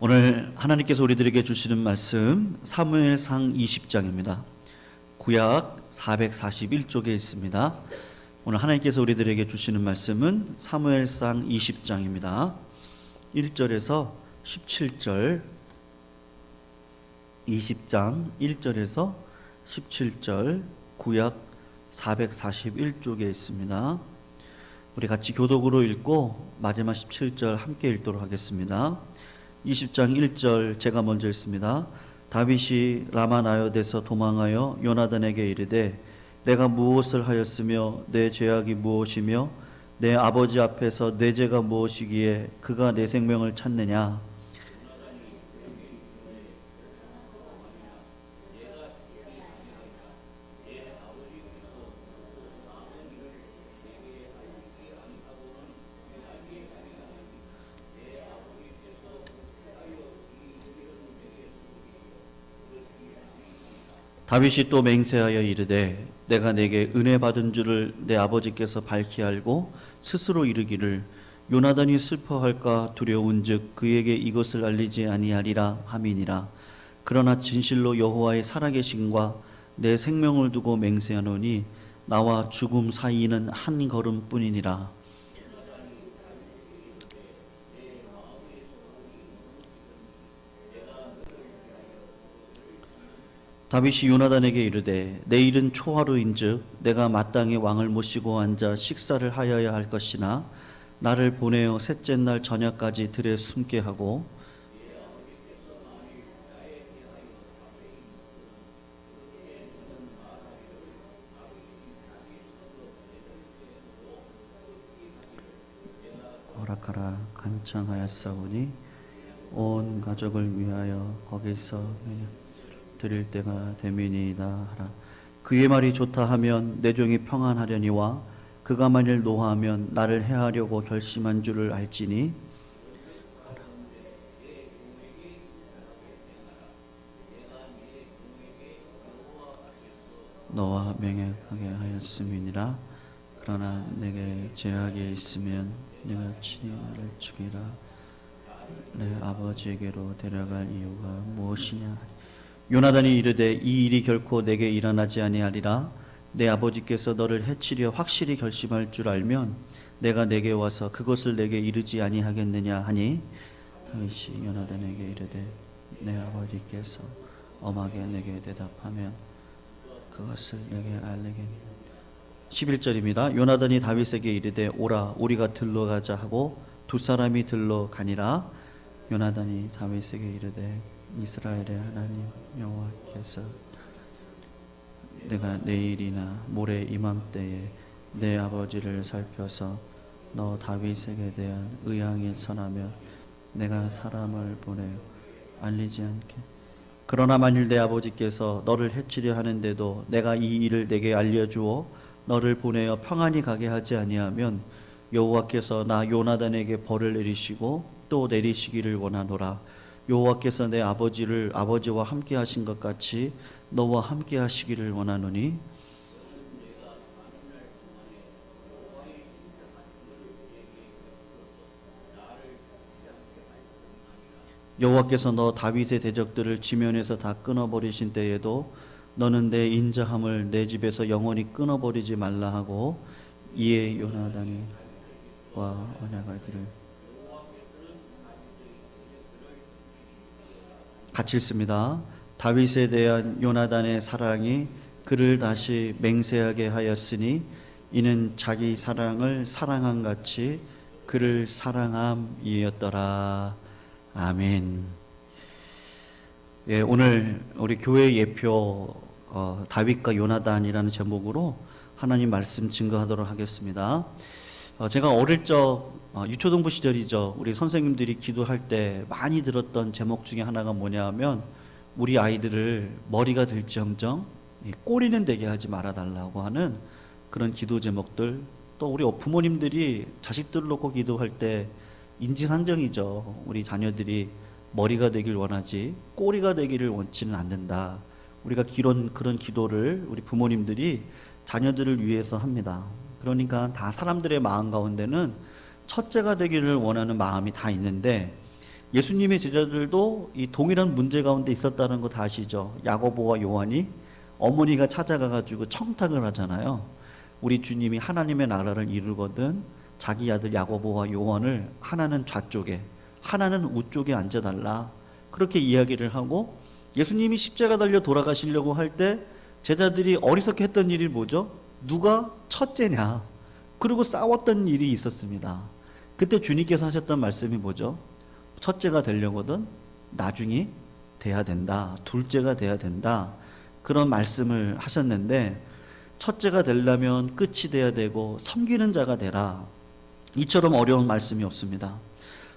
오늘 하나님께서 우리들에게 주시는 말씀 사무엘상 20장입니다. 구약 441쪽에 있습니다. 오늘 하나님께서 우리들에게 주시는 말씀은 사무엘상 20장입니다. 1절에서 17절, 20장 1절에서 17절, 구약 441쪽에 있습니다. 우리 같이 교독으로 읽고 마지막 17절 함께 읽도록 하겠습니다. 20장 1절 제가 먼저 읽습니다. 다윗이 라마나요에서 도망하여 요나단에게 이르되 내가 무엇을 하였으며 내 죄악이 무엇이며 내 아버지 앞에서 내 죄가 무엇이기에 그가 내 생명을 찾느냐. 다윗이 또 맹세하여 이르되 내가 내게 은혜 받은 줄을 내 아버지께서 밝히 알고 스스로 이르기를 요나단이 슬퍼할까 두려운즉 그에게 이것을 알리지 아니하리라 함이니라. 그러나 진실로 여호와의 살아계심과 내 생명을 두고 맹세하노니 나와 죽음 사이는 한 걸음뿐이니라. 다윗이 요나단에게 이르되 내 일은 초하루인즉 내가 마땅히 왕을 모시고 앉아 식사를 하여야 할 것이나 나를 보내어 셋째 날 저녁까지 들에 숨게 하고 허락하라 간청하였사오니 온 가족을 위하여 거기서 드릴 때가 되미니이다 하라. 그의 말이 좋다 하면 내 종이 평안하려니와 그가 만일 노하면 나를 해하려고 결심한 줄을 알지니 너와 맹약하게 하였음이니라. 그러나 내게 제약이 있으면 내가 친히 나를 죽이라. 내 아버지에게로 데려갈 이유가 무엇이냐. 요나단이 이르되 이 일이 결코 내게 일어나지 아니하리라. 내 아버지께서 너를 해치려 확실히 결심할 줄 알면 내가 내게 와서 그것을 내게 이르지 아니하겠느냐 하니 다윗이 요나단에게 이르되 내 아버지께서 엄하게 내게 대답하면 그것을 내게 알리겠느냐. 11절입니다. 요나단이 다윗에게 이르되 오라 우리가 들러가자 하고 두 사람이 들러가니라. 요나단이 다윗에게 이르되 이스라엘의 하나님 여호와께서 내가 내일이나 모레 이맘때에 내 아버지를 살펴서 너 다윗에게 대한 의향이 선하며 내가 사람을 보내어 알리지 않게. 그러나 만일 내 아버지께서 너를 해치려 하는데도 내가 이 일을 내게 알려주어 너를 보내어 평안히 가게 하지 아니하면 여호와께서 나 요나단에게 벌을 내리시고 또 내리시기를 원하노라. 여호와께서 내 아버지와 함께 하신 것 같이 너와 함께 하시기를 원하노니 여호와께서 너 다윗의 대적들을 지면에서 다 끊어버리신 때에도 너는 내 인자함을 내 집에서 영원히 끊어버리지 말라 하고 이에 요나단이 와 언약하기를 같이 읽습니다. 다윗에 대한 요나단의 사랑이 그를 다시 맹세하게 하였으니 이는 자기 사랑을 사랑한 같이 그를 사랑함이었더라. 아멘. 예, 오늘 우리 교회 예표 다윗과 요나단이라는 제목으로 하나님 말씀 증거하도록 하겠습니다. 제가 어릴 적 유초등부 시절이죠. 우리 선생님들이 기도할 때 많이 들었던 제목 중에 하나가 뭐냐면 우리 아이들을 머리가 들지언정 꼬리는 되게 하지 말아달라고 하는 그런 기도 제목들. 또 우리 부모님들이 자식들 놓고 기도할 때 인지상정이죠. 우리 자녀들이 머리가 되길 원하지 꼬리가 되기를 원치는 않는다. 우리가 그런 기도를 우리 부모님들이 자녀들을 위해서 합니다. 그러니까 다 사람들의 마음 가운데는 첫째가 되기를 원하는 마음이 다 있는데 예수님의 제자들도 이 동일한 문제 가운데 있었다는 거 다 아시죠? 야고보와 요한이 어머니가 찾아가가지고 청탁을 하잖아요. 우리 주님이 하나님의 나라를 이루거든 자기 아들 야고보와 요한을 하나는 좌쪽에 하나는 우쪽에 앉아달라, 그렇게 이야기를 하고 예수님이 십자가 달려 돌아가시려고 할 때 제자들이 어리석게 했던 일이 뭐죠? 누가 첫째냐, 그리고 싸웠던 일이 있었습니다. 그때 주님께서 하셨던 말씀이 뭐죠? 첫째가 되려거든 나중이 돼야 된다, 둘째가 돼야 된다, 그런 말씀을 하셨는데, 첫째가 되려면 끝이 돼야 되고 섬기는 자가 되라, 이처럼 어려운 말씀이 없습니다.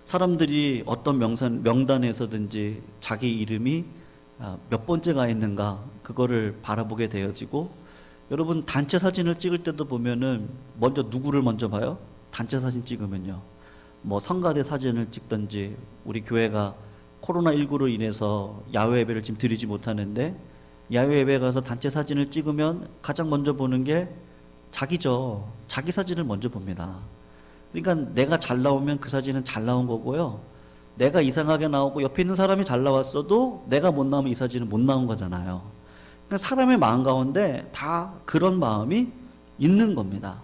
사람들이 어떤 명단에서든지 자기 이름이 몇 번째가 있는가 그거를 바라보게 되어지고, 여러분 단체 사진을 찍을 때도 보면은 먼저 누구를 먼저 봐요? 단체 사진 찍으면요, 뭐 성가대 사진을 찍든지, 우리 교회가 코로나19로 인해서 야외 예배를 지금 드리지 못하는데 야외 예배 가서 단체 사진을 찍으면 가장 먼저 보는 게 자기죠. 자기 사진을 먼저 봅니다. 그러니까 내가 잘 나오면 그 사진은 잘 나온 거고요, 내가 이상하게 나오고 옆에 있는 사람이 잘 나왔어도 내가 못 나오면 이 사진은 못 나온 거잖아요. 그러니까 사람의 마음 가운데 다 그런 마음이 있는 겁니다.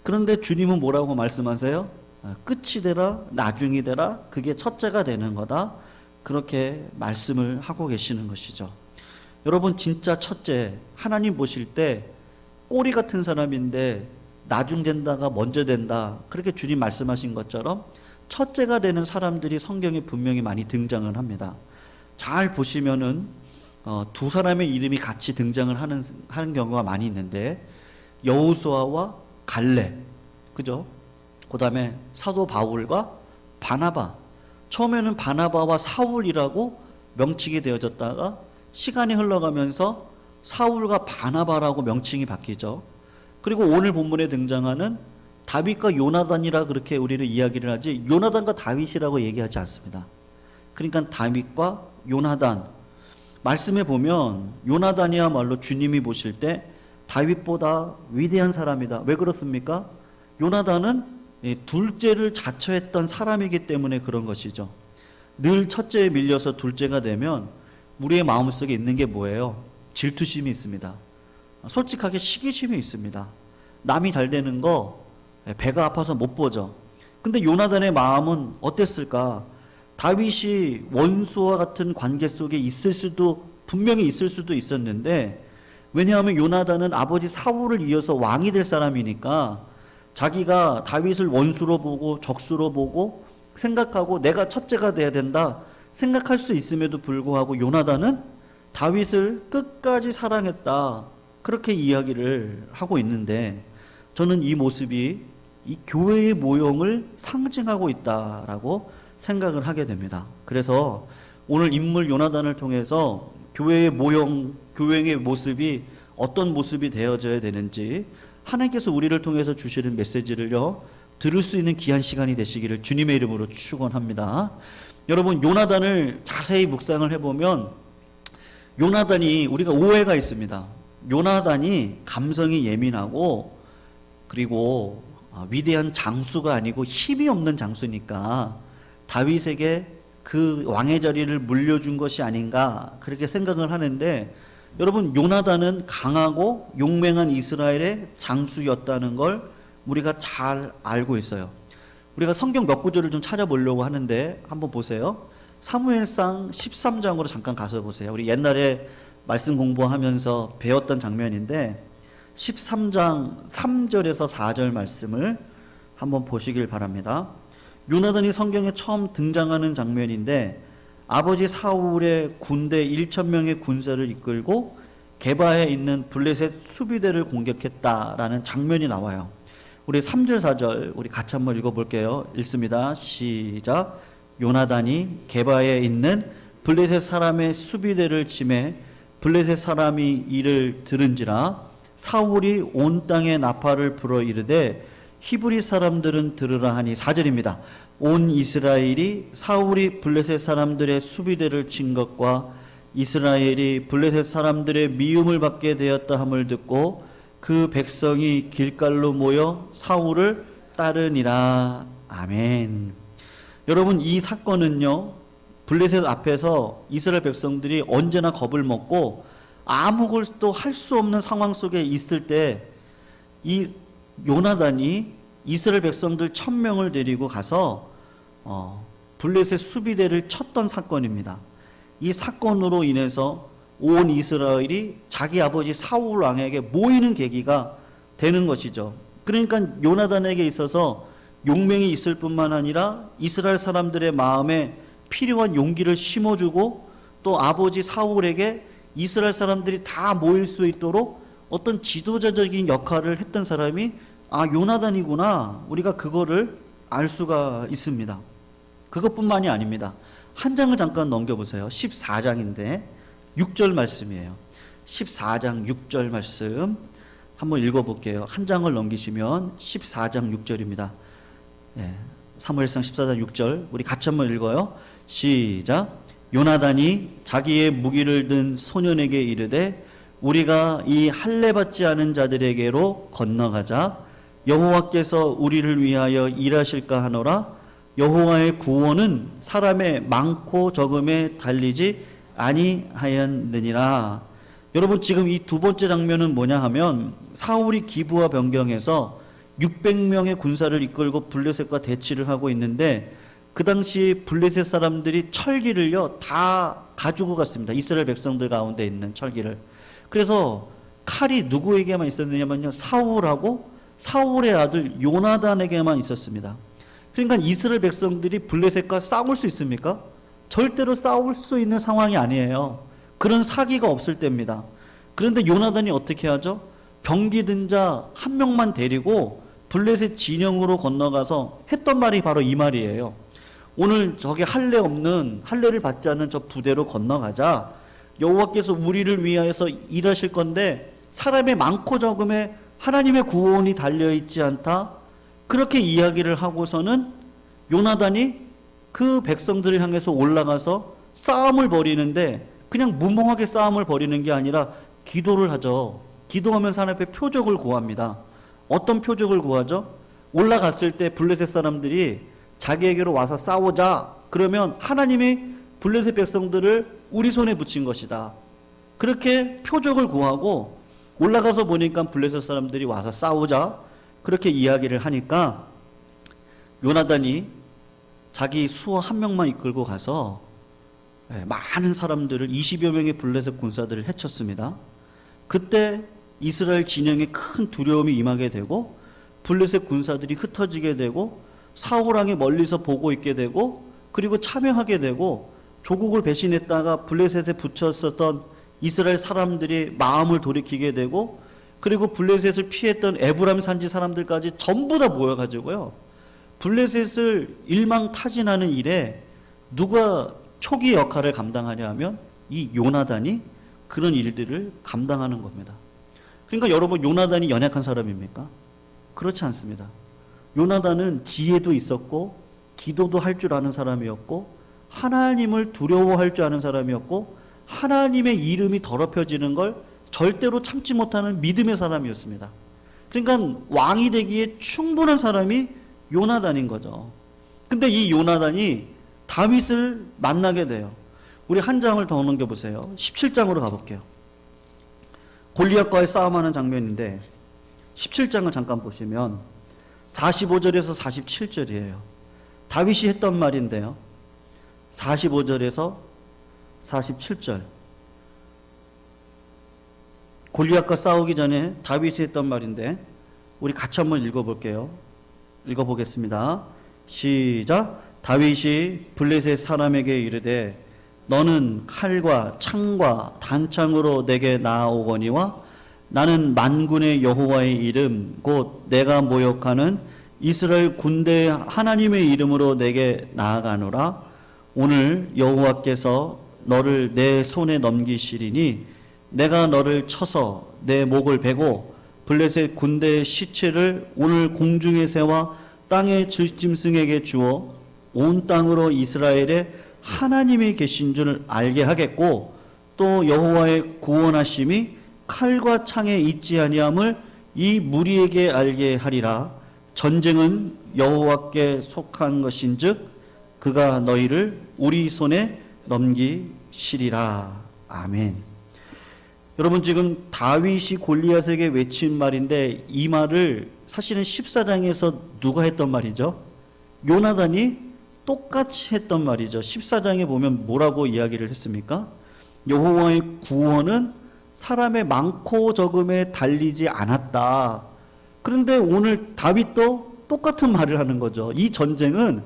그런데 주님은 뭐라고 말씀하세요? 끝이 되라, 나중이 되라, 그게 첫째가 되는 거다, 그렇게 말씀을 하고 계시는 것이죠. 여러분 진짜 첫째, 하나님 보실 때 꼬리 같은 사람인데 나중 된다가 먼저 된다, 그렇게 주님 말씀하신 것처럼 첫째가 되는 사람들이 성경에 분명히 많이 등장을 합니다. 잘 보시면은 두 사람의 이름이 같이 등장을 하는 경우가 많이 있는데, 여호수아와 갈렙, 그죠? 그 다음에 사도 바울과 바나바. 처음에는 바나바와 사울이라고 명칭이 되어졌다가 시간이 흘러가면서 사울과 바나바라고 명칭이 바뀌죠. 그리고 오늘 본문에 등장하는 다윗과 요나단이라 그렇게 우리는 이야기를 하지, 요나단과 다윗이라고 얘기하지 않습니다. 그러니까 다윗과 요나단, 말씀에 보면 요나단이야말로 주님이 보실 때 다윗보다 위대한 사람이다. 왜 그렇습니까? 요나단은 둘째를 자처했던 사람이기 때문에 그런 것이죠. 늘 첫째에 밀려서 둘째가 되면 우리의 마음속에 있는 게 뭐예요? 질투심이 있습니다. 솔직하게 시기심이 있습니다. 남이 잘 되는 거 배가 아파서 못 보죠. 근데 요나단의 마음은 어땠을까? 다윗이 원수와 같은 관계 속에 분명히 있을 수도 있었는데, 왜냐하면 요나단은 아버지 사울을 이어서 왕이 될 사람이니까 자기가 다윗을 원수로 보고 적수로 보고 생각하고 내가 첫째가 돼야 된다 생각할 수 있음에도 불구하고 요나단은 다윗을 끝까지 사랑했다, 그렇게 이야기를 하고 있는데, 저는 이 모습이 이 교회의 모형을 상징하고 있다라고 생각을 하게 됩니다. 그래서 오늘 인물 요나단을 통해서 교회의 모형, 교회의 모습이 어떤 모습이 되어져야 되는지 하나님께서 우리를 통해서 주시는 메시지를요 들을 수 있는 귀한 시간이 되시기를 주님의 이름으로 축원합니다. 여러분 요나단을 자세히 묵상을 해보면 요나단이, 우리가 오해가 있습니다. 요나단이 감성이 예민하고 그리고 위대한 장수가 아니고 힘이 없는 장수니까 다윗에게 그 왕의 자리를 물려준 것이 아닌가 그렇게 생각을 하는데, 여러분 요나단은 강하고 용맹한 이스라엘의 장수였다는 걸 우리가 잘 알고 있어요. 우리가 성경 몇 구절을 좀 찾아보려고 하는데 한번 보세요. 사무엘상 13장으로 잠깐 가서 보세요. 우리 옛날에 말씀 공부하면서 배웠던 장면인데 13장 3절에서 4절 말씀을 한번 보시길 바랍니다. 요나단이 성경에 처음 등장하는 장면인데, 아버지 사울의 군대 1,000명의 군사를 이끌고 게바에 있는 블레셋 수비대를 공격했다라는 장면이 나와요. 우리 3절 4절 우리 같이 한번 읽어볼게요. 읽습니다. 시작. 요나단이 게바에 있는 블레셋 사람의 수비대를 침해 블레셋 사람이 이를 들은지라 사울이 온 땅에 나팔을 불어 이르되 히브리 사람들은 들으라 하니. 4절입니다. 온 이스라엘이 사울이 블레셋 사람들의 수비대를 친 것과 이스라엘이 블레셋 사람들의 미움을 받게 되었다 함을 듣고 그 백성이 길갈로 모여 사울을 따르니라. 아멘. 여러분 이 사건은요 블레셋 앞에서 이스라엘 백성들이 언제나 겁을 먹고 아무것도 할 수 없는 상황 속에 있을 때 이 요나단이 이스라엘 백성들 1000명을 데리고 가서 블레셋 수비대를 쳤던 사건입니다. 이 사건으로 인해서 온 이스라엘이 자기 아버지 사울 왕에게 모이는 계기가 되는 것이죠. 그러니까 요나단에게 있어서 용맹이 있을 뿐만 아니라 이스라엘 사람들의 마음에 필요한 용기를 심어주고 또 아버지 사울에게 이스라엘 사람들이 다 모일 수 있도록 어떤 지도자적인 역할을 했던 사람이 요나단이구나, 우리가 그거를 알 수가 있습니다. 그것뿐만이 아닙니다. 한 장을 잠깐 넘겨보세요. 14장인데 6절 말씀이에요. 14장 6절 말씀 한번 읽어볼게요. 한 장을 넘기시면 14장 6절입니다. 사무엘상 14장 6절 우리 같이 한번 읽어요. 시작. 요나단이 자기의 무기를 든 소년에게 이르되 우리가 이 할례 받지 않은 자들에게로 건너가자. 여호와께서 우리를 위하여 일하실까 하노라. 여호와의 구원은 사람의 많고 적음에 달리지 아니하였느니라. 여러분, 지금 이 두 번째 장면은 뭐냐 하면 사울이 기브와 변경해서 600명의 군사를 이끌고 블레셋과 대치를 하고 있는데 그 당시 블레셋 사람들이 철기를요 다 가지고 갔습니다. 이스라엘 백성들 가운데 있는 철기를. 그래서 칼이 누구에게만 있었느냐면요, 사울하고 사울의 아들 요나단에게만 있었습니다. 그러니까 이스라엘 백성들이 블레셋과 싸울 수 있습니까? 절대로 싸울 수 있는 상황이 아니에요. 그런 사기가 없을 때입니다. 그런데 요나단이 어떻게 하죠? 병기 든 자 한 명만 데리고 블레셋 진영으로 건너가서 했던 말이 바로 이 말이에요. 오늘 저게 할례를 받지 않는 저 부대로 건너가자. 여호와께서 우리를 위하여서 일하실 건데 사람의 많고 적음에 하나님의 구원이 달려있지 않다. 그렇게 이야기를 하고서는 요나단이 그 백성들을 향해서 올라가서 싸움을 벌이는데 그냥 무모하게 싸움을 벌이는 게 아니라 기도를 하죠. 기도하면서 하나님 앞에 표적을 구합니다. 어떤 표적을 구하죠? 올라갔을 때 블레셋 사람들이 자기에게로 와서 싸우자. 그러면 하나님이 블레셋 백성들을 우리 손에 붙인 것이다. 그렇게 표적을 구하고 올라가서 보니까 블레셋 사람들이 와서 싸우자. 그렇게 이야기를 하니까 요나단이 자기 수호 한 명만 이끌고 가서 많은 사람들을 20여 명의 블레셋 군사들을 해쳤습니다. 그때 이스라엘 진영에 큰 두려움이 임하게 되고 블레셋 군사들이 흩어지게 되고 사울 왕이 멀리서 보고 있게 되고 그리고 참여하게 되고 조국을 배신했다가 블레셋에 붙였었던 이스라엘 사람들이 마음을 돌이키게 되고 그리고 블레셋을 피했던 에브라임 산지 사람들까지 전부 다 모여가지고요, 블레셋을 일망타진하는 일에 누가 초기 역할을 감당하냐 하면 이 요나단이 그런 일들을 감당하는 겁니다. 그러니까 여러분, 요나단이 연약한 사람입니까? 그렇지 않습니다. 요나단은 지혜도 있었고 기도도 할 줄 아는 사람이었고 하나님을 두려워할 줄 아는 사람이었고 하나님의 이름이 더럽혀지는 걸 절대로 참지 못하는 믿음의 사람이었습니다. 그러니까 왕이 되기에 충분한 사람이 요나단인 거죠. 근데 이 요나단이 다윗을 만나게 돼요. 우리 한 장을 더 넘겨보세요. 17장으로 가볼게요. 골리앗과의 싸움하는 장면인데 17장을 잠깐 보시면 45절에서 47절이에요. 다윗이 했던 말인데요. 45절에서 47절. 골리앗과 싸우기 전에 다윗이 했던 말인데 우리 같이 한번 읽어볼게요. 읽어보겠습니다. 시작. 다윗이 블레셋 사람에게 이르되 너는 칼과 창과 단창으로 내게 나아오거니와 나는 만군의 여호와의 이름 곧 내가 모욕하는 이스라엘 군대의 하나님의 이름으로 내게 나아가노라. 오늘 여호와께서 너를 내 손에 넘기시리니 내가 너를 쳐서 내 목을 베고 블레셋 군대의 시체를 오늘 공중의 새와 땅의 들짐승에게 주어 온 땅으로 이스라엘의 하나님이 계신 줄 알게 하겠고 또 여호와의 구원하심이 칼과 창에 있지 아니함을 이 무리에게 알게 하리라. 전쟁은 여호와께 속한 것인즉 그가 너희를 우리 손에 넘기시리라. 아멘. 여러분, 지금 다윗이 골리앗에게 외친 말인데 이 말을 사실은 14장에서 누가 했던 말이죠? 요나단이 똑같이 했던 말이죠. 14장에 보면 뭐라고 이야기를 했습니까? 여호와의 구원은 사람의 많고 적음에 달리지 않았다. 그런데 오늘 다윗도 똑같은 말을 하는 거죠. 이 전쟁은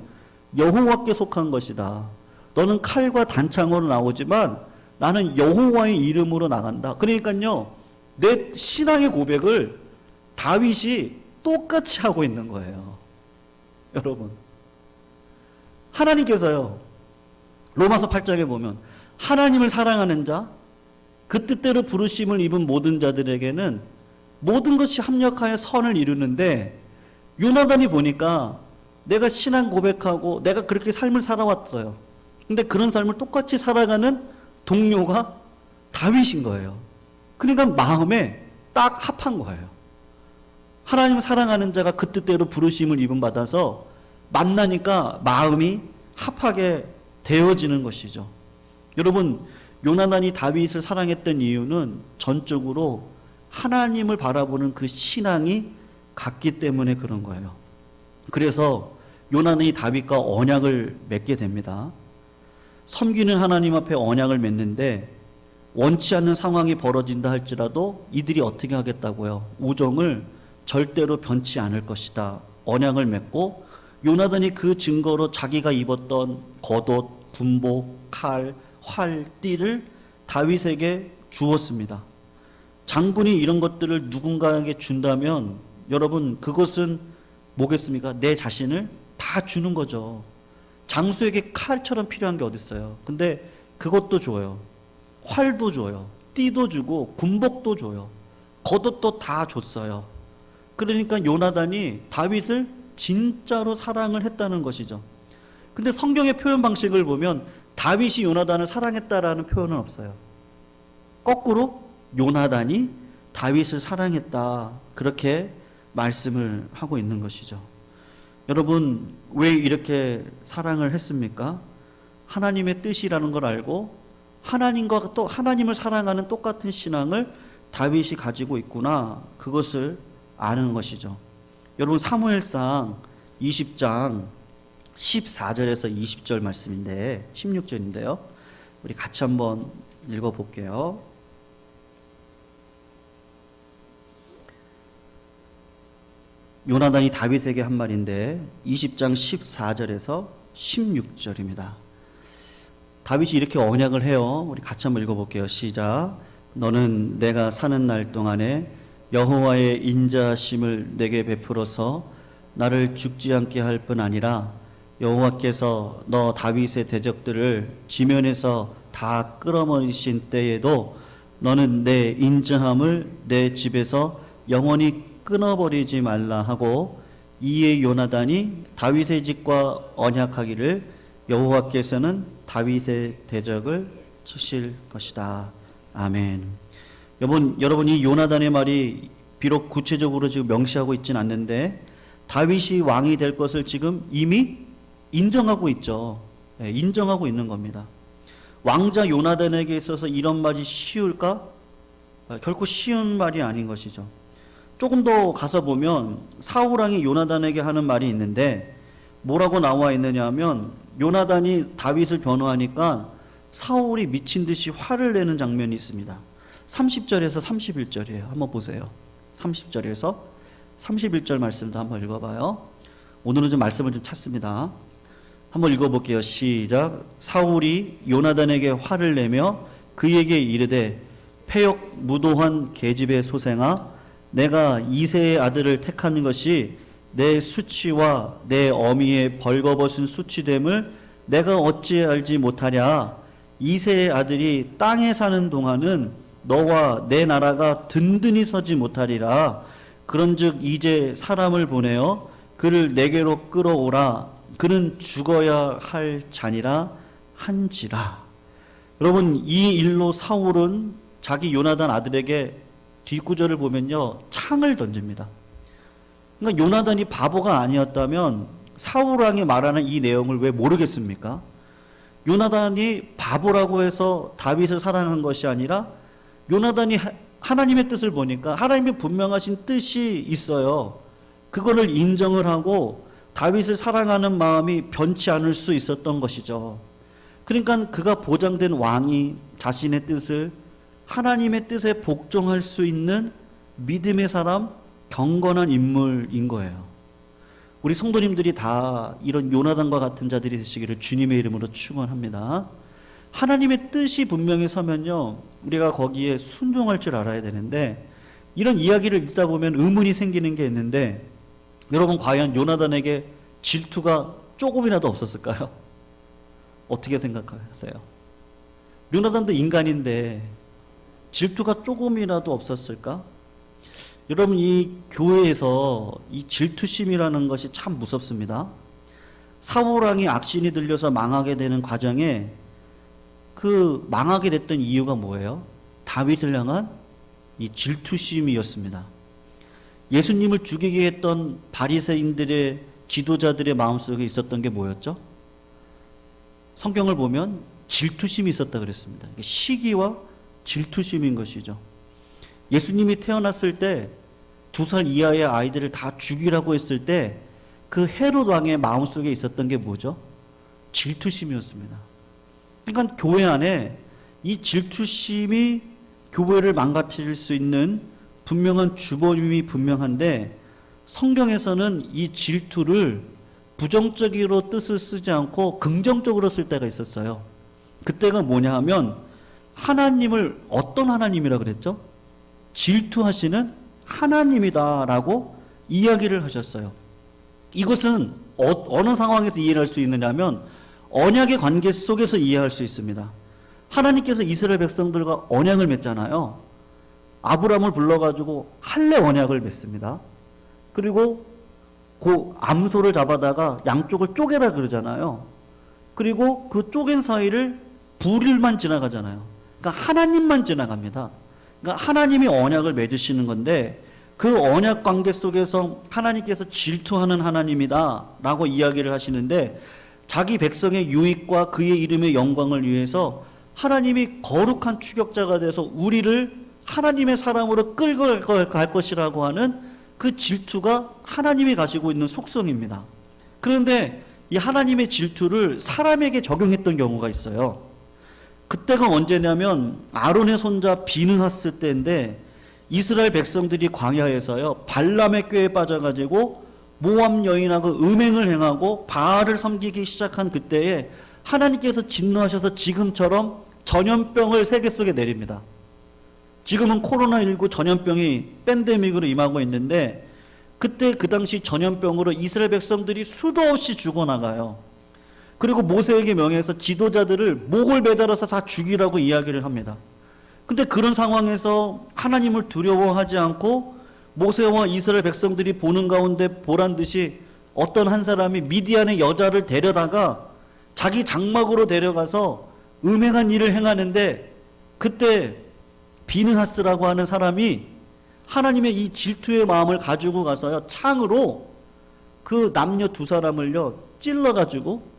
여호와께 속한 것이다. 너는 칼과 단창으로 나오지만 나는 여호와의 이름으로 나간다. 그러니까요, 내 신앙의 고백을 다윗이 똑같이 하고 있는 거예요. 여러분, 하나님께서요, 로마서 8장에 보면 하나님을 사랑하는 자, 그 뜻대로 부르심을 입은 모든 자들에게는 모든 것이 합력하여 선을 이루는데, 요나단이 보니까 내가 신앙 고백하고 내가 그렇게 삶을 살아왔어요. 근데 그런 삶을 똑같이 살아가는 동료가 다윗인 거예요. 그러니까 마음에 딱 합한 거예요. 하나님을 사랑하는 자가 그 뜻대로 부르심을 입음 받아서 만나니까 마음이 합하게 되어지는 것이죠. 여러분, 요나단이 다윗을 사랑했던 이유는 전적으로 하나님을 바라보는 그 신앙이 같기 때문에 그런 거예요. 그래서 요나단이 다윗과 언약을 맺게 됩니다. 섬기는 하나님 앞에 언약을 맺는데 원치 않는 상황이 벌어진다 할지라도 이들이 어떻게 하겠다고요? 우정을 절대로 변치 않을 것이다. 언약을 맺고 요나단이 그 증거로 자기가 입었던 겉옷, 군복, 칼, 활, 띠를 다윗에게 주었습니다. 장군이 이런 것들을 누군가에게 준다면 여러분, 그것은 뭐겠습니까? 내 자신을 다 주는 거죠. 장수에게 칼처럼 필요한 게 어디 있어요? 근데 그것도 줘요. 활도 줘요. 띠도 주고 군복도 줘요. 겉옷도 다 줬어요. 그러니까 요나단이 다윗을 진짜로 사랑을 했다는 것이죠. 근데 성경의 표현 방식을 보면 다윗이 요나단을 사랑했다라는 표현은 없어요. 거꾸로 요나단이 다윗을 사랑했다, 그렇게 말씀을 하고 있는 것이죠. 여러분, 왜 이렇게 사랑을 했습니까? 하나님의 뜻이라는 걸 알고 하나님과 또 하나님을 사랑하는 똑같은 신앙을 다윗이 가지고 있구나, 그것을 아는 것이죠. 여러분, 사무엘상 20장 14절에서 20절 말씀인데 16절인데요. 우리 같이 한번 읽어볼게요. 요나단이 다윗에게 한 말인데 20장 14절에서 16절입니다. 다윗이 이렇게 언약을 해요. 우리 같이 한번 읽어볼게요. 시작. 너는 내가 사는 날 동안에 여호와의 인자심을 내게 베풀어서 나를 죽지 않게 할 뿐 아니라 여호와께서 너 다윗의 대적들을 지면에서 다 끌어버리신 때에도 너는 내 인자함을 내 집에서 영원히 끊어버리지 말라 하고, 이에 요나단이 다윗의 집과 언약하기를 여호와께서는 다윗의 대적을 치실 것이다. 아멘. 여러분, 이 요나단의 말이 비록 구체적으로 지금 명시하고 있진 않는데 다윗이 왕이 될 것을 지금 이미 인정하고 있죠. 인정하고 있는 겁니다. 왕자 요나단에게 있어서 이런 말이 쉬울까? 결코 쉬운 말이 아닌 것이죠. 조금 더 가서 보면 사울왕이 요나단에게 하는 말이 있는데 뭐라고 나와 있느냐 하면, 요나단이 다윗을 변호하니까 사울이 미친 듯이 화를 내는 장면이 있습니다. 30절에서 31절이에요. 한번 보세요. 30절에서 31절 말씀도 한번 읽어봐요. 오늘은 좀 말씀을 좀 찾습니다. 한번 읽어볼게요. 시작. 사울이 요나단에게 화를 내며 그에게 이르되, 패역 무도한 계집의 소생아, 내가 이새의 아들을 택한 것이 내 수치와 내 어미의 벌거벗은 수치됨을 내가 어찌 알지 못하랴. 이새의 아들이 땅에 사는 동안은 너와 내 나라가 든든히 서지 못하리라. 그런즉 이제 사람을 보내어 그를 내게로 끌어오라. 그는 죽어야 할 자니라 한지라. 여러분, 이 일로 사울은 자기 요나단 아들에게 뒷구절을 보면요, 창을 던집니다. 그러니까 요나단이 바보가 아니었다면 사울 왕이 말하는 이 내용을 왜 모르겠습니까? 요나단이 바보라고 해서 다윗을 사랑한 것이 아니라 요나단이 하나님의 뜻을 보니까 하나님의 분명하신 뜻이 있어요. 그거를 인정을 하고 다윗을 사랑하는 마음이 변치 않을 수 있었던 것이죠. 그러니까 그가 보장된 왕이 자신의 뜻을 하나님의 뜻에 복종할 수 있는 믿음의 사람, 경건한 인물인 거예요. 우리 성도님들이 다 이런 요나단과 같은 자들이 되시기를 주님의 이름으로 축원합니다. 하나님의 뜻이 분명히 서면요, 우리가 거기에 순종할 줄 알아야 되는데, 이런 이야기를 읽다 보면 의문이 생기는 게 있는데, 여러분 과연 요나단에게 질투가 조금이라도 없었을까요? 어떻게 생각하세요? 요나단도 인간인데 질투가 조금이라도 없었을까? 여러분, 이 교회에서 이 질투심이라는 것이 참 무섭습니다. 사울 왕이 악신이 들려서 망하게 되는 과정에 그 망하게 됐던 이유가 뭐예요? 다윗을 향한 이 질투심이었습니다. 예수님을 죽이게 했던 바리새인들의 지도자들의 마음속에 있었던 게 뭐였죠? 성경을 보면 질투심이 있었다 그랬습니다. 시기와 질투심인 것이죠. 예수님이 태어났을 때 2살 이하의 아이들을 다 죽이라고 했을 때 그 헤롯 왕의 마음속에 있었던 게 뭐죠? 질투심이었습니다. 그러니까 교회 안에 이 질투심이 교회를 망가뜨릴 수 있는 분명한 주범이 분명한데, 성경에서는 이 질투를 부정적으로 뜻을 쓰지 않고 긍정적으로 쓸 때가 있었어요. 그때가 뭐냐 하면 하나님을 어떤 하나님이라 그랬죠? 질투하시는 하나님이다라고 이야기를 하셨어요. 이것은 어느 상황에서 이해할 수 있느냐면 언약의 관계 속에서 이해할 수 있습니다. 하나님께서 이스라엘 백성들과 언약을 맺잖아요. 아브라함을 불러가지고 할례 언약을 맺습니다. 그리고 그 암소를 잡아다가 양쪽을 쪼개라 그러잖아요. 그리고 그 쪼갠 사이를 불일만 지나가잖아요. 그러니까 하나님만 지나갑니다. 그러니까 하나님이 언약을 맺으시는 건데, 그 언약 관계 속에서 하나님께서 질투하는 하나님이다 라고 이야기를 하시는데, 자기 백성의 유익과 그의 이름의 영광을 위해서 하나님이 거룩한 추격자가 돼서 우리를 하나님의 사람으로 끌고 갈 것이라고 하는 그 질투가 하나님이 가지고 있는 속성입니다. 그런데 이 하나님의 질투를 사람에게 적용했던 경우가 있어요. 그때가 언제냐면 아론의 손자 비느하스 때인데, 이스라엘 백성들이 광야에서요 발람의 꾀에 빠져가지고 모압 여인하고 음행을 행하고 바알을 섬기기 시작한 그때에 하나님께서 진노하셔서 지금처럼 전염병을 세계 속에 내립니다. 지금은 코로나19 전염병이 팬데믹으로 임하고 있는데, 그때 그 당시 전염병으로 이스라엘 백성들이 수도 없이 죽어나가요. 그리고 모세에게 명해서 지도자들을 목을 매달아서 다 죽이라고 이야기를 합니다. 근데 그런 상황에서 하나님을 두려워하지 않고 모세와 이스라엘 백성들이 보는 가운데 보란 듯이 어떤 한 사람이 미디안의 여자를 데려다가 자기 장막으로 데려가서 음행한 일을 행하는데, 그때 비느하스라고 하는 사람이 하나님의 이 질투의 마음을 가지고 가서요 창으로 그 남녀 두 사람을요 찔러가지고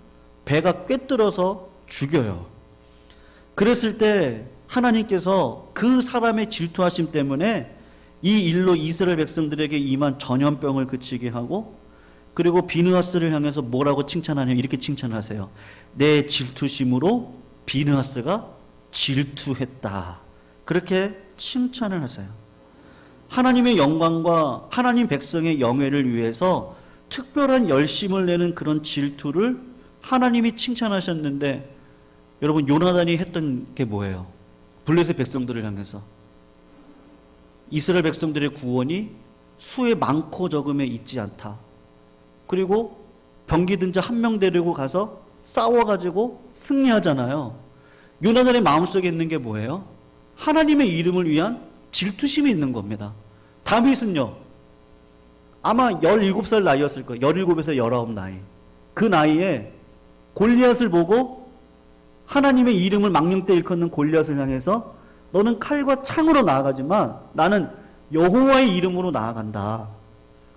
배가 꿰뚫어서 죽여요. 그랬을 때 하나님께서 그 사람의 질투하심 때문에 이 일로 이스라엘 백성들에게 임한 전염병을 그치게 하고, 그리고 비느하스를 향해서 뭐라고 칭찬하냐면 이렇게 칭찬하세요. 내 질투심으로 비느하스가 질투했다. 그렇게 칭찬을 하세요. 하나님의 영광과 하나님 백성의 영예를 위해서 특별한 열심을 내는 그런 질투를 하나님이 칭찬하셨는데, 여러분 요나단이 했던 게 뭐예요? 블레셋 백성들을 향해서 이스라엘 백성들의 구원이 수의 많고 적음에 있지 않다. 그리고 병기든 자 한 명 데리고 가서 싸워가지고 승리하잖아요. 요나단의 마음속에 있는 게 뭐예요? 하나님의 이름을 위한 질투심이 있는 겁니다. 다윗은요 아마 17살 나이였을 거예요. 17에서 19 나이. 그 나이에 골리앗을 보고 하나님의 이름을 망령때 일컫는 골리앗을 향해서 너는 칼과 창으로 나아가지만 나는 여호와의 이름으로 나아간다.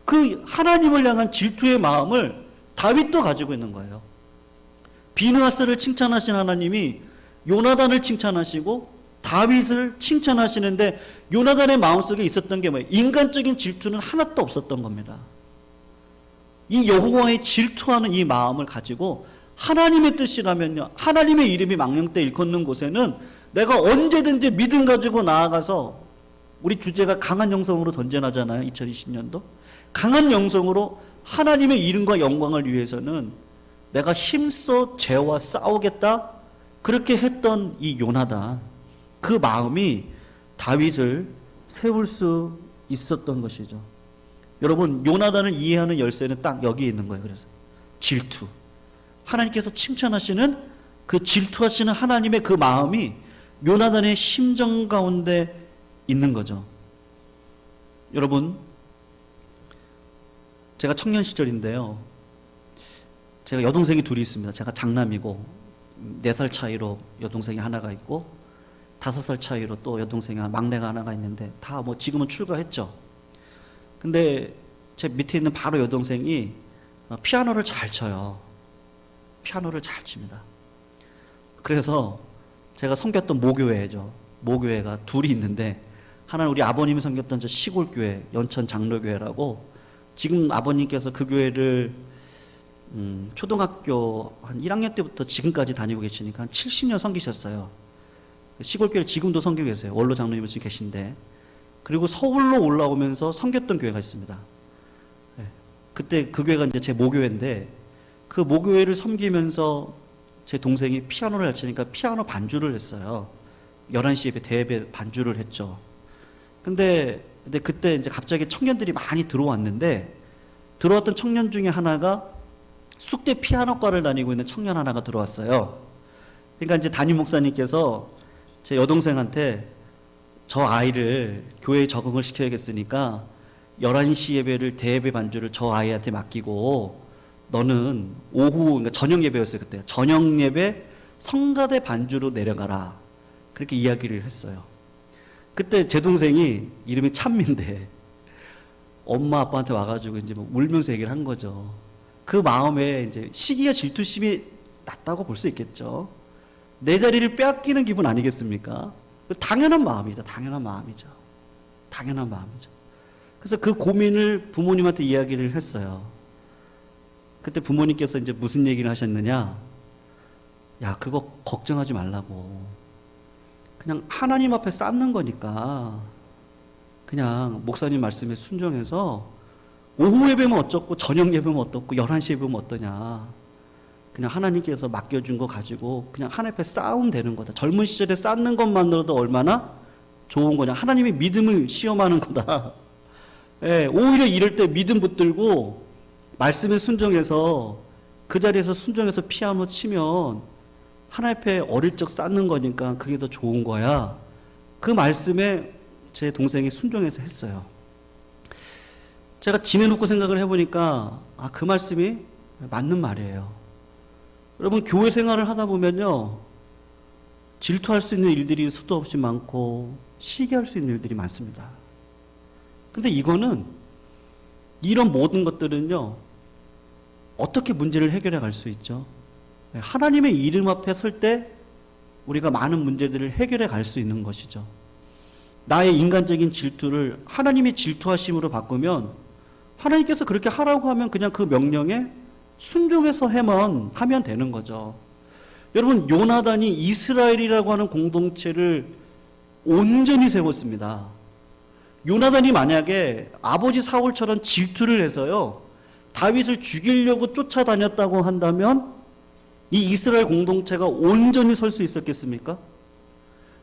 그 하나님을 향한 질투의 마음을 다윗도 가지고 있는 거예요. 비느하스를 칭찬하신 하나님이 요나단을 칭찬하시고 다윗을 칭찬하시는데 요나단의 마음속에 있었던 게 뭐예요? 인간적인 질투는 하나도 없었던 겁니다. 이 여호와의 질투하는 이 마음을 가지고 하나님의 뜻이라면요, 하나님의 이름이 망령때 일컫는 곳에는 내가 언제든지 믿음 가지고 나아가서, 우리 주제가 강한 영성으로 전쟁하잖아요. 2020년도 강한 영성으로 하나님의 이름과 영광을 위해서는 내가 힘써 죄와 싸우겠다, 그렇게 했던 이 요나단, 그 마음이 다윗을 세울 수 있었던 것이죠. 여러분, 요나단을 이해하는 열쇠는 딱 여기 있는 거예요. 그래서 질투, 하나님께서 칭찬하시는 그 질투하시는 하나님의 그 마음이 요나단의 심정 가운데 있는 거죠. 여러분, 제가 청년 시절인데요, 제가 여동생이 둘이 있습니다. 제가 장남이고 4살 차이로 여동생이 하나가 있고 5살 차이로 또 여동생이 막내가 하나가 있는데 다 뭐 지금은 출가했죠. 근데 제 밑에 있는 바로 여동생이 피아노를 잘 쳐요. 피아노를 잘 칩니다. 그래서 제가 섬겼던 모교회죠. 모교회가 둘이 있는데, 하나는 우리 아버님이 섬겼던 저 시골교회, 연천 장로교회라고, 지금 아버님께서 그 교회를 초등학교 한 1학년 때부터 지금까지 다니고 계시니까 한 70년 섬기셨어요. 시골교회를 지금도 섬기고 계세요. 원로 장로님은 지금 계신데. 그리고 서울로 올라오면서 섬겼던 교회가 있습니다. 네. 그때 그 교회가 이제 제 모교회인데, 그 모교회를 섬기면서 제 동생이 피아노를 잘 치니까 피아노 반주를 했어요. 11시 예배, 대예배 반주를 했죠. 근데 그때 이제 갑자기 청년들이 많이 들어왔는데, 들어왔던 청년 중에 하나가 숙대 피아노과를 다니고 있는 청년 하나가 들어왔어요. 그러니까 이제 담임 목사님께서 제 여동생한테 저 아이를 교회에 적응을 시켜야겠으니까 11시 예배를, 대예배 반주를 저 아이한테 맡기고 너는 오후, 그러니까 저녁 예배였어요. 그때 저녁 예배 성가대 반주로 내려가라, 그렇게 이야기를 했어요. 그때 제 동생이 이름이 찬미인데 엄마 아빠한테 와가지고 이제 뭐 울면서 얘기를 한 거죠. 그 마음에 이제 시기와 질투심이 났다고 볼 수 있겠죠. 내 자리를 빼앗기는 기분 아니겠습니까? 당연한 마음이다. 당연한 마음이죠. 당연한 마음이죠. 그래서 그 고민을 부모님한테 이야기를 했어요. 그때 부모님께서 이제 무슨 얘기를 하셨느냐? 야, 그거 걱정하지 말라고. 그냥 하나님 앞에 쌓는 거니까 그냥 목사님 말씀에 순종해서 오후 예배면 어쩌고 저녁 예배면 어떻고 11시 예배면 어떠냐. 그냥 하나님께서 맡겨준 거 가지고 그냥 하나님 앞에 쌓으면 되는 거다. 젊은 시절에 쌓는 것만으로도 얼마나 좋은 거냐. 하나님의 믿음을 시험하는 거다. 예, 오히려 이럴 때 믿음 붙들고 말씀에 순종해서 그 자리에서 순종해서 피아노 치면 하나님 앞에 어릴 적 쌓는 거니까 그게 더 좋은 거야. 그 말씀에 제 동생이 순종해서 했어요. 제가 지내놓고 생각을 해보니까 그 말씀이 맞는 말이에요. 여러분, 교회 생활을 하다 보면요, 질투할 수 있는 일들이 수도 없이 많고 시기할 수 있는 일들이 많습니다. 근데 이거는, 이런 모든 것들은요, 어떻게 문제를 해결해 갈 수 있죠? 하나님의 이름 앞에 설 때 우리가 많은 문제들을 해결해 갈 수 있는 것이죠. 나의 인간적인 질투를 하나님의 질투하심으로 바꾸면, 하나님께서 그렇게 하라고 하면 그냥 그 명령에 순종해서 하면 되는 거죠. 여러분, 요나단이 이스라엘이라고 하는 공동체를 온전히 세웠습니다. 요나단이 만약에 아버지 사울처럼 질투를 해서요, 다윗을 죽이려고 쫓아다녔다고 한다면 이 이스라엘 공동체가 온전히 설 수 있었겠습니까?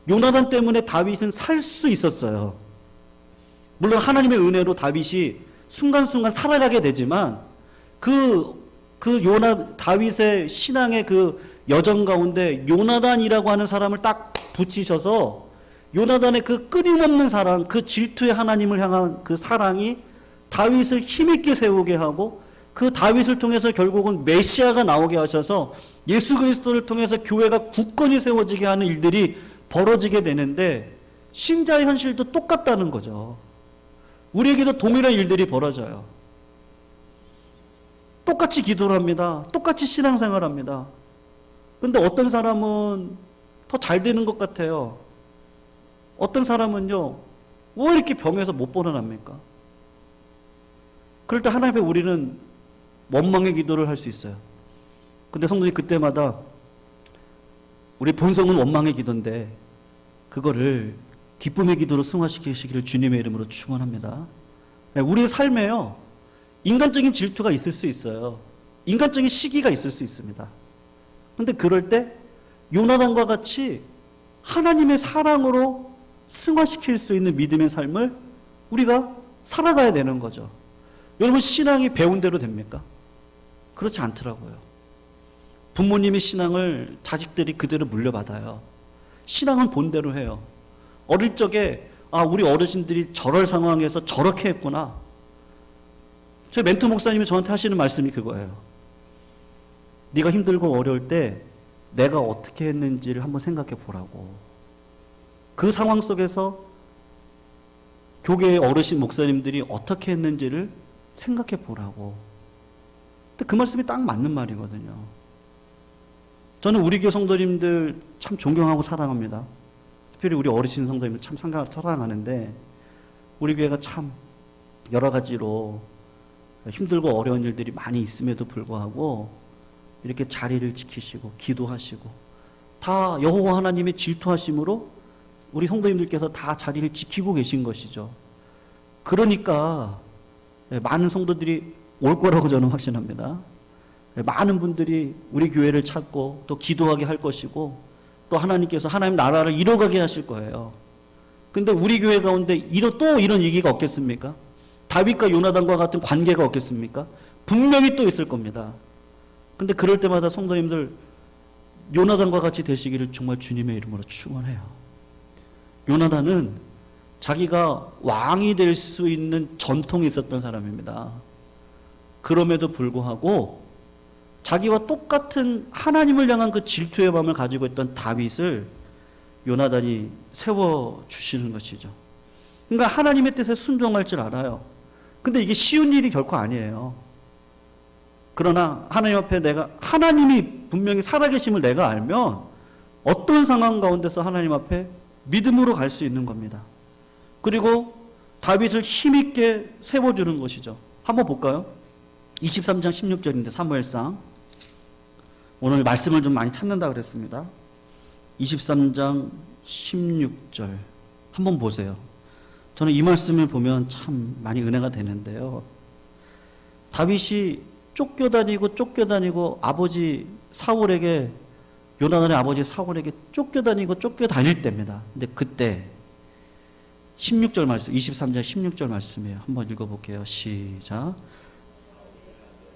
요나단 때문에 다윗은 살 수 있었어요. 물론 하나님의 은혜로 다윗이 순간순간 살아가게 되지만 다윗의 신앙의 그 여정 가운데 요나단이라고 하는 사람을 딱 붙이셔서 요나단의 그 끊임없는 사랑, 그 질투의 하나님을 향한 그 사랑이 다윗을 힘있게 세우게 하고, 그 다윗을 통해서 결국은 메시아가 나오게 하셔서 예수 그리스도를 통해서 교회가 굳건히 세워지게 하는 일들이 벌어지게 되는데, 신자의 현실도 똑같다는 거죠. 우리에게도 동일한 일들이 벌어져요. 똑같이 기도를 합니다. 똑같이 신앙생활을 합니다. 근데 어떤 사람은 더 잘 되는 것 같아요. 어떤 사람은요, 왜 이렇게 병에서 못 벗어납니까? 그럴 때 하나님 앞에 우리는 원망의 기도를 할 수 있어요. 근데 성도님 그때마다 우리 본성은 원망의 기도인데 그거를 기쁨의 기도로 승화시키시기를 주님의 이름으로 축원합니다. 우리의 삶에요, 인간적인 질투가 있을 수 있어요. 인간적인 시기가 있을 수 있습니다. 근데 그럴 때 요나단과 같이 하나님의 사랑으로 승화시킬 수 있는 믿음의 삶을 우리가 살아가야 되는 거죠. 여러분, 신앙이 배운 대로 됩니까? 그렇지 않더라고요. 부모님의 신앙을 자식들이 그대로 물려받아요. 신앙은 본대로 해요. 어릴 적에 우리 어르신들이 저럴 상황에서 저렇게 했구나. 저희 멘토 목사님이 저한테 하시는 말씀이 그거예요. 네가 힘들고 어려울 때 내가 어떻게 했는지를 한번 생각해 보라고. 그 상황 속에서 교계의 어르신 목사님들이 어떻게 했는지를 생각해 보라고. 근데 그 말씀이 딱 맞는 말이거든요. 저는 우리 교회 성도님들 참 존경하고 사랑합니다. 특별히 우리 어르신 성도님들 참 사랑하는데, 우리 교회가 참 여러 가지로 힘들고 어려운 일들이 많이 있음에도 불구하고 이렇게 자리를 지키시고 기도하시고 다 여호와 하나님의 질투하심으로 우리 성도님들께서 다 자리를 지키고 계신 것이죠. 그러니까 많은 성도들이 올 거라고 저는 확신합니다. 많은 분들이 우리 교회를 찾고 또 기도하게 할 것이고 또 하나님께서 하나님 나라를 이뤄가게 하실 거예요. 근데 우리 교회 가운데 또 이런 얘기가 없겠습니까? 다윗과 요나단과 같은 관계가 없겠습니까? 분명히 또 있을 겁니다. 근데 그럴 때마다 성도님들 요나단과 같이 되시기를 정말 주님의 이름으로 축원해요. 요나단은 자기가 왕이 될 수 있는 전통이 있었던 사람입니다. 그럼에도 불구하고 자기와 똑같은 하나님을 향한 그 질투의 마음을 가지고 있던 다윗을 요나단이 세워주시는 것이죠. 그러니까 하나님의 뜻에 순종할 줄 알아요. 근데 이게 쉬운 일이 결코 아니에요. 그러나 하나님 앞에 하나님이 분명히 살아계심을 내가 알면 어떤 상황 가운데서 하나님 앞에 믿음으로 갈 수 있는 겁니다. 그리고 다윗을 힘있게 세워주는 것이죠. 한번 볼까요? 23장 16절인데 사무엘상. 오늘 말씀을 좀 많이 찾는다 그랬습니다. 23장 16절 한번 보세요. 저는 이 말씀을 보면 참 많이 은혜가 되는데요. 다윗이 쫓겨다니고 아버지 사울에게, 요나단의 아버지 사울에게 쫓겨다닐 때입니다. 근데 그때 16절 말씀, 23장 16절 말씀이에요. 한번 읽어볼게요. 시작.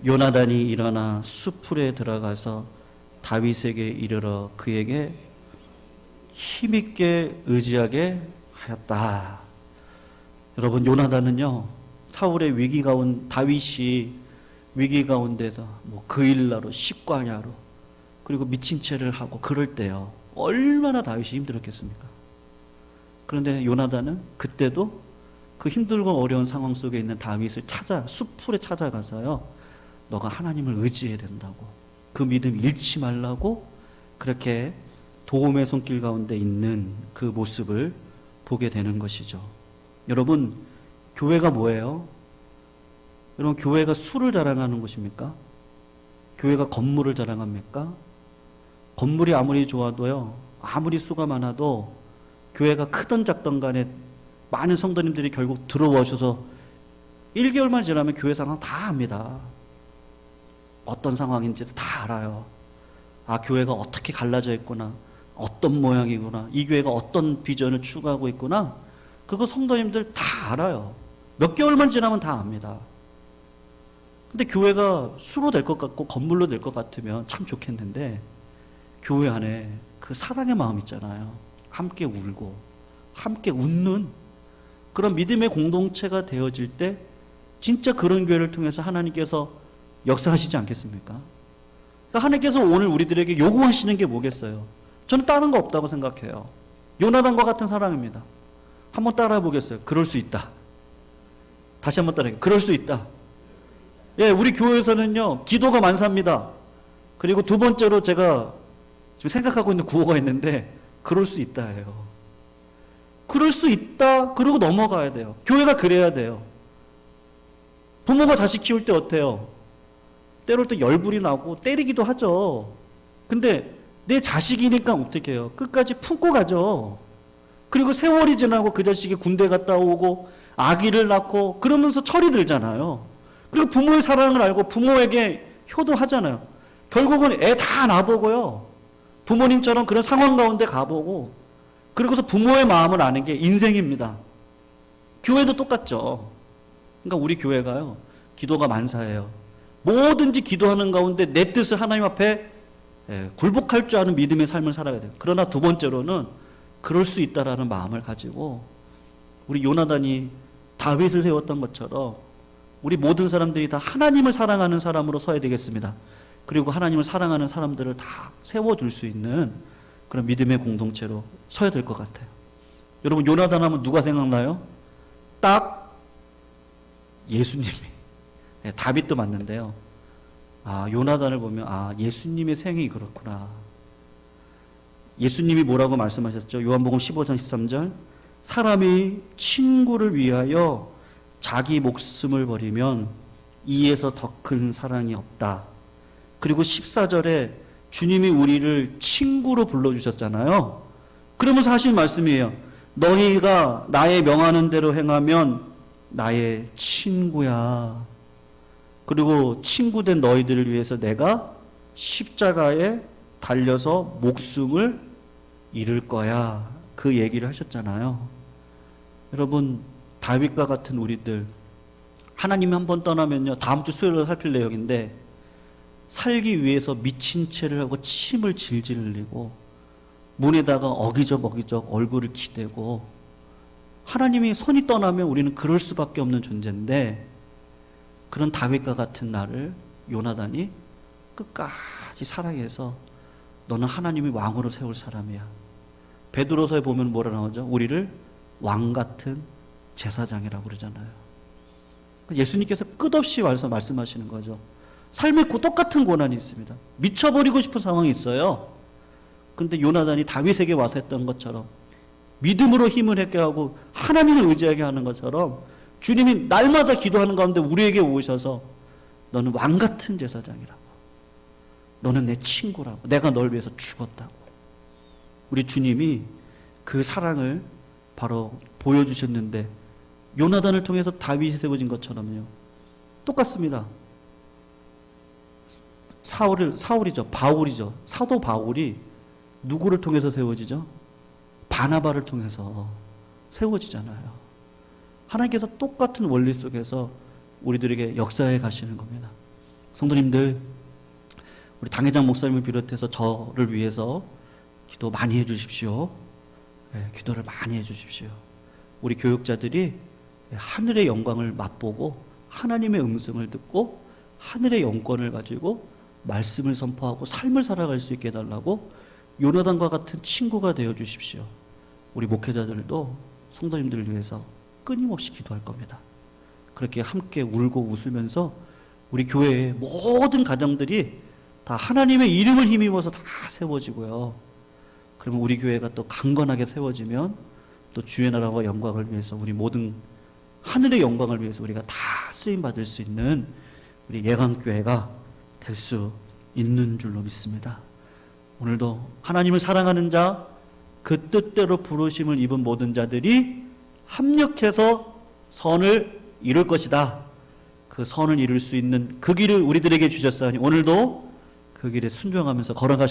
요나단이 일어나 수풀에 들어가서 다윗에게 이르러 그에게 힘있게 의지하게 하였다. 여러분, 요나단은요, 사울의 다윗이 위기 가운데서 그일라로 십과냐로 그리고 미친 채를 하고 그럴 때요, 얼마나 다윗이 힘들었겠습니까? 그런데 요나단은 그때도 그 힘들고 어려운 상황 속에 있는 다윗을 수풀에 찾아가서요, 너가 하나님을 의지해야 된다고, 그 믿음 잃지 말라고, 그렇게 도움의 손길 가운데 있는 그 모습을 보게 되는 것이죠. 여러분, 교회가 뭐예요? 여러분, 교회가 수를 자랑하는 곳입니까? 교회가 건물을 자랑합니까? 건물이 아무리 좋아도요, 아무리 수가 많아도 교회가 크던 작던 간에 많은 성도님들이 결국 들어와 오셔서 1개월만 지나면 교회 상황 다 압니다. 어떤 상황인지도 다 알아요. 교회가 어떻게 갈라져 있구나, 어떤 모양이구나, 이 교회가 어떤 비전을 추구하고 있구나, 그거 성도님들 다 알아요. 몇 개월만 지나면 다 압니다. 근데 교회가 수로 될 것 같고 건물로 될 것 같으면 참 좋겠는데, 교회 안에 그 사랑의 마음 있잖아요. 함께 울고 함께 웃는 그런 믿음의 공동체가 되어질 때 진짜 그런 교회를 통해서 하나님께서 역사하시지 않겠습니까? 그러니까 하나님께서 오늘 우리들에게 요구하시는 게 뭐겠어요? 저는 다른 거 없다고 생각해요. 요나단과 같은 사랑입니다. 한번 따라해 보겠어요. 그럴 수 있다. 다시 한번 따라해. 그럴 수 있다. 예, 우리 교회에서는요, 기도가 만사입니다. 그리고 두 번째로 제가 지금 생각하고 있는 구호가 있는데, 그럴 수 있다예요. 그럴 수 있다, 그러고 넘어가야 돼요. 교회가 그래야 돼요. 부모가 자식 키울 때 어때요? 때릴 때 열불이 나고 때리기도 하죠. 근데 내 자식이니까 어떻게 해요? 끝까지 품고 가죠. 그리고 세월이 지나고 그 자식이 군대 갔다 오고 아기를 낳고 그러면서 철이 들잖아요. 그리고 부모의 사랑을 알고 부모에게 효도하잖아요. 결국은 애 다 낳아보고요. 부모님처럼 그런 상황 가운데 가보고 그리고서 부모의 마음을 아는 게 인생입니다. 교회도 똑같죠. 그러니까 우리 교회가요, 기도가 만사예요. 뭐든지 기도하는 가운데 내 뜻을 하나님 앞에 굴복할 줄 아는 믿음의 삶을 살아야 돼요. 그러나 두 번째로는 그럴 수 있다라는 마음을 가지고 우리 요나단이 다윗을 세웠던 것처럼 우리 모든 사람들이 다 하나님을 사랑하는 사람으로 서야 되겠습니다. 그리고 하나님을 사랑하는 사람들을 다 세워줄 수 있는 그런 믿음의 공동체로 서야 될 것 같아요. 여러분, 요나단 하면 누가 생각나요? 딱 예수님이. 네, 다윗도 맞는데요. 요나단을 보면 예수님의 생이 그렇구나. 예수님이 뭐라고 말씀하셨죠? 요한복음 15장 13절, 사람이 친구를 위하여 자기 목숨을 버리면 이에서 더 큰 사랑이 없다. 그리고 14절에 주님이 우리를 친구로 불러주셨잖아요. 그러면서 하신 말씀이에요. 너희가 나의 명하는 대로 행하면 나의 친구야. 그리고 친구된 너희들을 위해서 내가 십자가에 달려서 목숨을 잃을 거야. 그 얘기를 하셨잖아요. 여러분, 다윗과 같은 우리들, 하나님이 한번 떠나면요, 다음 주 수요일로 살필 내용인데, 살기 위해서 미친 채를 하고 침을 질질 흘리고 문에다가 어기적 얼굴을 기대고, 하나님이 손이 떠나면 우리는 그럴 수밖에 없는 존재인데, 그런 다윗과 같은 나를 요나단이 끝까지 사랑해서 너는 하나님이 왕으로 세울 사람이야. 베드로서에 보면 뭐라 나오죠? 우리를 왕 같은 제사장이라고 그러잖아요. 예수님께서 끝없이 와서 말씀하시는 거죠. 삶에 똑같은 고난이 있습니다. 미쳐버리고 싶은 상황이 있어요. 그런데 요나단이 다윗에게 와서 했던 것처럼 믿음으로 힘을 얻게 하고 하나님을 의지하게 하는 것처럼 주님이 날마다 기도하는 가운데 우리에게 오셔서 너는 왕 같은 제사장이라고, 너는 내 친구라고, 내가 널 위해서 죽었다고. 우리 주님이 그 사랑을 바로 보여주셨는데, 요나단을 통해서 다윗이 세워진 것처럼요, 똑같습니다. 바울이죠. 사도 바울이 누구를 통해서 세워지죠? 바나바를 통해서 세워지잖아요. 하나님께서 똑같은 원리 속에서 우리들에게 역사해 가시는 겁니다. 성도님들, 우리 당회장 목사님을 비롯해서 저를 위해서 기도 많이 해 주십시오. 기도를 많이 해 주십시오. 우리 교육자들이 하늘의 영광을 맛보고 하나님의 음성을 듣고 하늘의 영권을 가지고 말씀을 선포하고 삶을 살아갈 수 있게 해달라고 요나단과 같은 친구가 되어 주십시오. 우리 목회자들도 성도님들을 위해서 끊임없이 기도할 겁니다. 그렇게 함께 울고 웃으면서 우리 교회의 모든 가정들이 다 하나님의 이름을 힘입어서 다 세워지고요. 그러면 우리 교회가 또 강건하게 세워지면 또 주의 나라와 영광을 위해서, 우리 모든 하늘의 영광을 위해서 우리가 다 쓰임받을 수 있는 우리 예강교회가 될 수 있는 줄로 믿습니다. 오늘도 하나님을 사랑하는 자, 그 뜻대로 부르심을 입은 모든 자들이 합력해서 선을 이룰 것이다. 그 선을 이룰 수 있는 그 길을 우리들에게 주셨사니 오늘도 그 길에 순종하면서 걸어가시